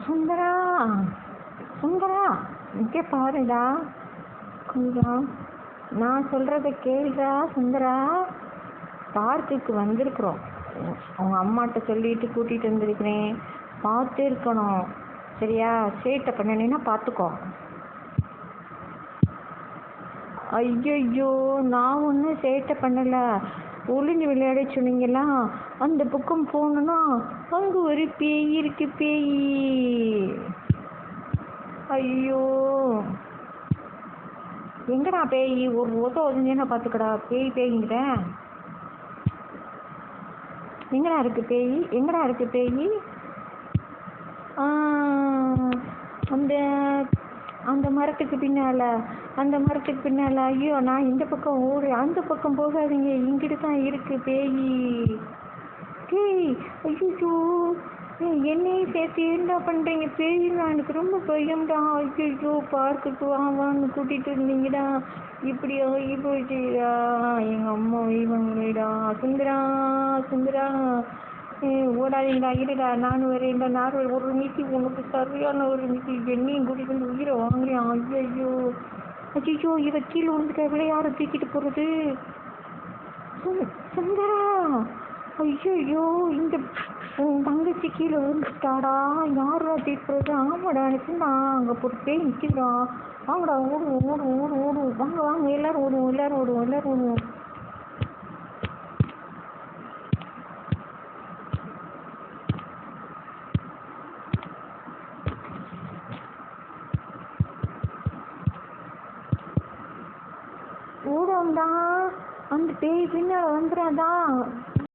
சுந்தரா, சுந்தரா, இங்கே பாருடா. கொஞ்சம் நான் சொல்கிறத கேளுடா சுந்தரா. பார்க்குக்கு வந்திருக்குறோம். அவங்க அம்மாட்ட சொல்லிட்டு கூட்டிகிட்டு வந்திருக்கிறேன். பார்த்து இருக்கணும் சரியா? சேட்டை பண்ணனா பார்த்துக்கோ. ஐயோ, நான் ஒன்றும் சேட்டை பண்ணலை. ஒளிஞ்சு விளையாட சொன்னீங்களா? அந்த பக்கம் போகணுன்னா அங்கே ஒரு பேய் இருக்கு, பேய். ஐயோ, எங்கடா பேய்? ஒரு ஒதுஞ்சேன்னா பார்த்துக்கடா. பேய் பேய்ங்கிறேன். எங்கடா இருக்கு பேய்? எங்கடா இருக்கு பேய்? அந்த அந்த மரத்துக்கு பின்னால், அந்த மரத்துக்கு பின்னால். ஐயோ, நான் இந்த பக்கம் ஓடு. அந்த பக்கம் போகாதீங்க, இங்கிட்டு தான் இருக்கு பேய். பேய்? ஐயோ, என்னையும் சேர்த்து என்ன பண்ணுறீங்க? பேய்னா எனக்கு ரொம்ப பயம்டா. ஐயோ, பார்க்குக்கு வான்னு கூட்டிகிட்டு இருந்தீங்கடா, இப்படி ஆகி போயிட்டீடா. எங்கள் அம்மா இவங்கடா. சுந்தரா, சுந்தரா, ஓடாதீங்களா? இருடா, நானும் வரேன்டா. நான் ஒரு மீட்டி உனக்கு சரியான ஒரு மீட்டி. என்னையும் கூட்டிகிட்டு வந்து உயிரை வாங்குறேன். ஐயோ, ஐயோ, இவ கீழே விழுந்துட்டா. இவளை யாரை தூக்கிட்டு போகிறது? சுந்தரா, ஐயோ, இந்த தங்கச்சி கீழே விழுந்துட்டாடா. யாரா தீர்ப்புறது? ஆமாடா, நினைச்சுடா. அங்கே ஒரு பேய் நிற்கிறா. வாங்கடா, ஓடுவோம் ஓடுவோம் ஓடுவோம் ஓடுவோம். வாங்க வாங்க, எல்லாரும் ஓடுவோம், எல்லாரும் ஓடுவோம், எல்லாரும் ஓடுவோம். ஓடுவோம்டா. அந்த பேய் பின்னால் வந்துடாதா?